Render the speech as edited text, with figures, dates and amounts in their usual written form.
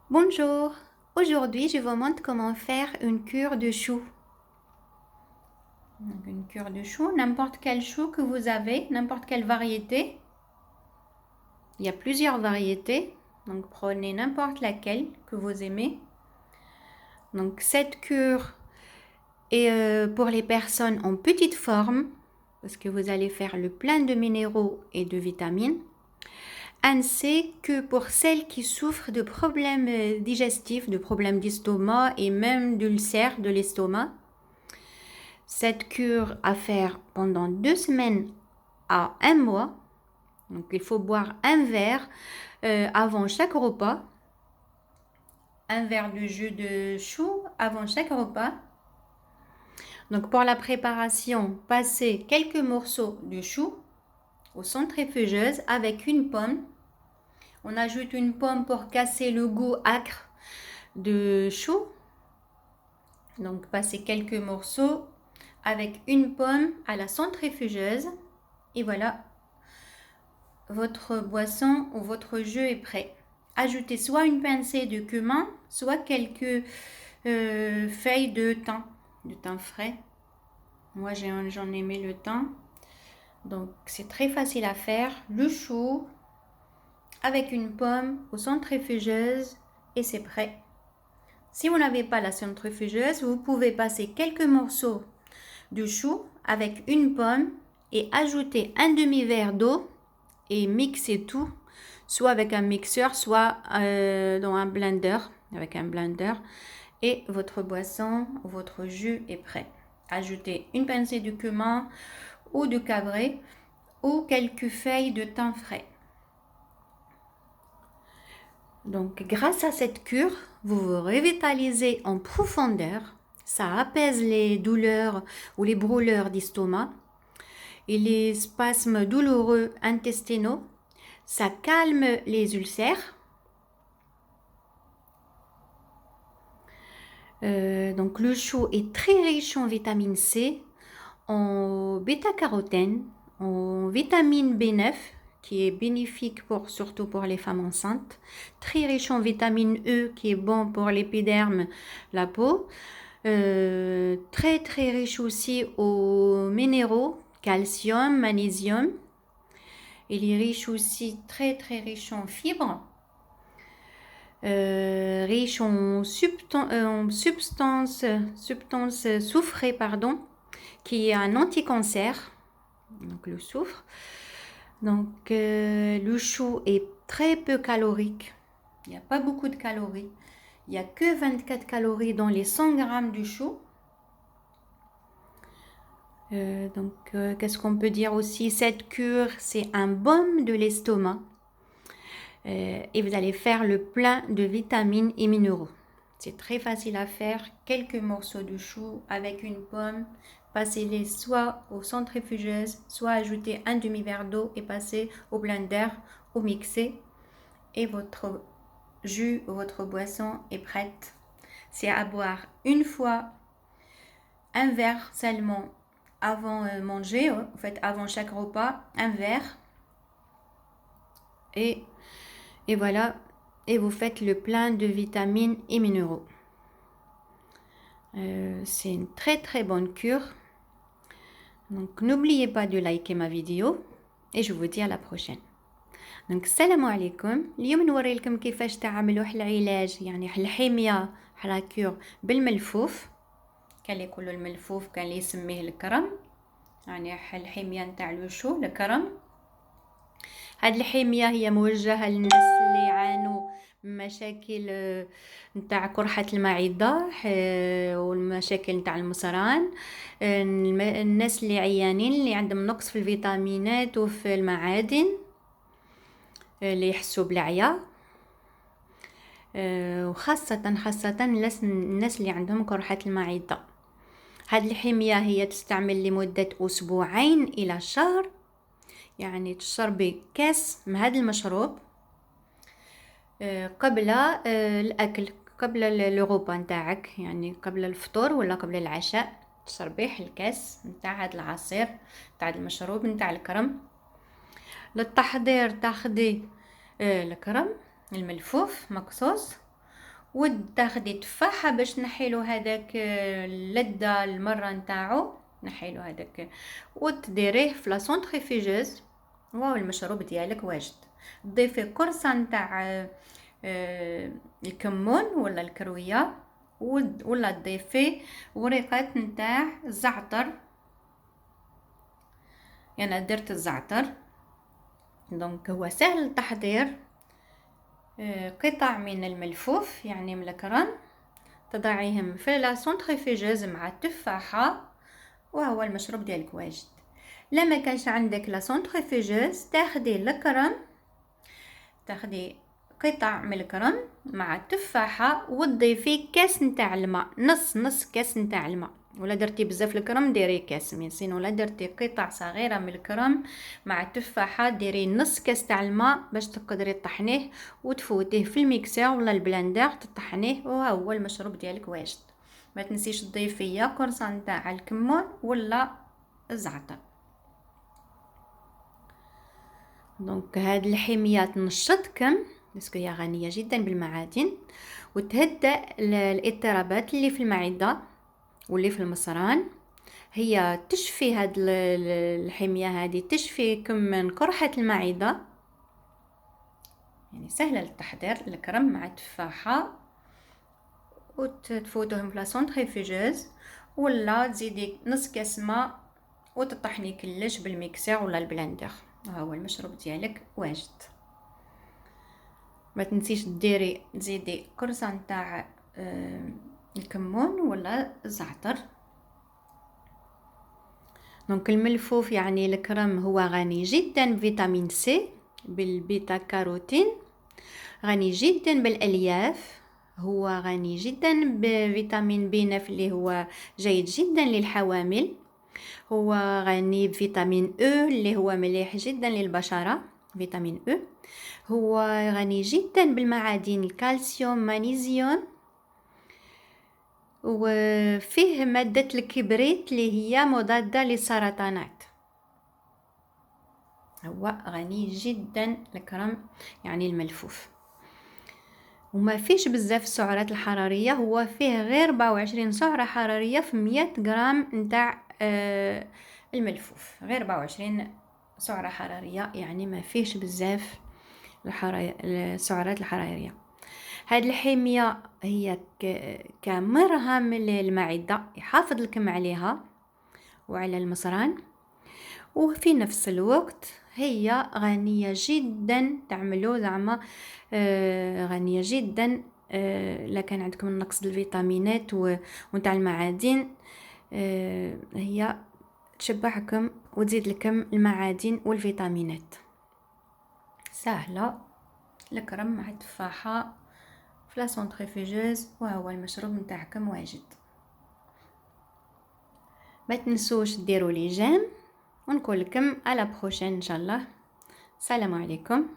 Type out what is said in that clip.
Bonjour, aujourd'hui je vous montre comment faire une cure de chou. Donc, une cure de chou, n'importe quel chou que vous avez, n'importe quelle variété. Il y a plusieurs variétés, donc prenez n'importe laquelle que vous aimez. Donc cette cure est pour les personnes en petite forme, parce que vous allez faire le plein de minéraux et de vitamines. Ainsi que pour celles qui souffrent de problèmes digestifs, de problèmes d'estomac et même d'ulcères de l'estomac. Cette cure à faire pendant 2 semaines à 1 mois. Donc il faut boire un verre avant chaque repas. Un verre de jus de chou avant chaque repas. Donc pour la préparation, passez quelques morceaux de chou au centrifugeuse avec une pomme. On ajoute une pomme pour casser le goût acre de chou. Donc passez quelques morceaux avec une pomme à la centrifugeuse. Et voilà, votre boisson ou votre jus est prêt. Ajoutez soit une pincée de cumin, soit quelques feuilles de thym frais. Moi, j'en ai mis le thym. Donc, c'est très facile à faire. Le chou avec une pomme au centrifugeuse et c'est prêt. Si vous n'avez pas la centrifugeuse, vous pouvez passer quelques morceaux de chou avec une pomme et ajouter un demi-verre d'eau et mixer tout, soit avec un mixeur, soit dans un blender, avec un blender. Et votre boisson ou votre jus est prêt. Ajoutez une pincée de cumin ou de cabré ou quelques feuilles de thym frais. Donc, grâce à cette cure, vous vous revitalisez en profondeur. Ça apaise les douleurs ou les brûleurs d'estomac et les spasmes douloureux intestinaux. Ça calme les ulcères. Donc, le chou est très riche en vitamine C, en bêta-carotène, en vitamine B9, qui est bénéfique surtout pour les femmes enceintes, très riche en vitamine E, qui est bon pour l'épiderme, la peau, très très riche aussi aux minéraux, calcium, magnésium. Il est riche aussi, très très riche en fibres, riche en substances soufrées, pardon, qui est un anti-cancer, donc le soufre. Donc le chou est très peu calorique, il n'y a pas beaucoup de calories, il n'y a que 24 calories dans les 100 grammes du chou. Qu'est-ce qu'on peut dire aussi? Cette cure, c'est un baume de l'estomac et vous allez faire le plein de vitamines et minéraux. C'est très facile à faire, quelques morceaux de chou avec une pomme, passez-les soit au centrifugeuse, soit ajoutez un demi-verre d'eau et passez au blender ou mixer et votre jus, votre boisson est prête. C'est à boire une fois, un verre seulement avant manger, en fait avant chaque repas, un verre et voilà, et vous faites le plein de vitamines et minéraux. C'est une très très bonne cure. Donc n'oubliez pas de liker ma vidéo et je vous dis à la prochaine. دونك السلام عليكم. اليوم نوري لكم كيفاش تعملوا العلاج يعني الحمية على كور بالملفوف. كان اللي يقولوا الملفوف، كان اللي يسميه الكرم، يعني الحمية نتاع الوشو الكرم. هاد الحمية هي موجهة للناس اللي يعانوا مشاكل نتاع قرحة المعدة والمشاكل نتاع المصران، الناس اللي عيانين اللي عندهم نقص في الفيتامينات وفي المعادن، اللي يحسوا بالعيا، وخاصة الناس اللي عندهم قرحة المعدة. هاد الحمية هي تستعمل لمدة أسبوعين إلى شهر، يعني تشربي كاس من هذا المشروب قبل الأكل، قبل الغوبا نتاعك، يعني قبل الفطور ولا قبل العشاء تشربيه الكاس نتاع هذا العصير نتاع المشروب نتاع الكرم. للتحضير تاخدي الكرم الملفوف مقصوص وتاخدي تفاحه باش نحيلو هذاك اللذه المره نتاعو، نحيلو هذاك وتديريه في لا سونتريفيجوز. واو المشروب ديالك واجد. تضيفي قرصه نتاع الكمون ولا الكرويه، ولا تضيفي وريقات نتاع الزعتر. يعني درت الزعتر. دونك هو سهل التحضير. قطع من الملفوف يعني من الكرم، تضعيهم في لا سونتريفيجوز مع التفاحه، وهو المشروب ديالك واجد. لما كانش عندك لا سونتريفيجوز تاخدي الكرم، تاخدي قطع من الكرم مع التفاحه وتضيفي كاس نتاع الماء، نص كاس نتاع الماء. ولا درتي بزاف الكرم ديري كاس ميسين، ولا درتي قطع صغيره من الكرم مع التفاحه ديري نص كاس تاع الماء باش تقدري تطحنيه وتفوتيه في الميكسر ولا البلندر تطحنيه، وهو المشروب ديالك واجد. ما تنسيش تضيفي يا قرصه نتاع الكمون ولا الزعتر. دونك هاد الحميه تنشطكم باسكو هي غنيه جدا بالمعادن، وتهدأ الاضطرابات اللي في المعده واللي في المصران. هي تشفي هاد الحميه هذه تشفيكم من قرحه المعده. يعني سهله للتحضير، الكرم مع التفاحه وتفوتوهم في لا سونتريفيجوز، ولا تزيدي نص كاس ماء وتطحني كلش بالميكسر ولا البلندر، وهو المشروب ديالك واجد. ما تنسيش تزيدي قرصه نتاع الكمون ولا الزعتر. دونك الملفوف يعني الكرم هو غني جدا بفيتامين سي، بالبيتا كاروتين، غني جدا بالالياف، هو غني جدا بفيتامين بي 9 اللي هو جيد جدا للحوامل، هو غني بفيتامين او اللي هو مليح جدا للبشرة، فيتامين او. هو غني جدا بالمعادن الكالسيوم مغنيسيوم، وفيه مادة الكبريت اللي هي مضادة للسرطانات. هو غني جدا الكرم يعني الملفوف، وما فيش بزاف السعرات الحرارية، هو فيه غير 24 سعرة حرارية في 100 غرام نتاع الملفوف، غير 24 سعرة حرارية، يعني ما فيش بزاف السعرات الحرارية. هاد الحمية هي كمرهم للمعدة، يحافظ لكم عليها وعلى المصران، وفي نفس الوقت هي غنية جدا، تعملوا زعما غنية جدا. لكن عندكم نقص الفيتامينات ونتاع المعادن، هي تشبعكم وتزيد لكم المعادن والفيتامينات. سهلة، الكرم مع التفاحة في لا سونتريفيجوز، وهو المشروب نتاعكم واجد. ما تنسوش ديروا لي جيم، ونقول لكم على بروشين ان شاء الله. السلام عليكم.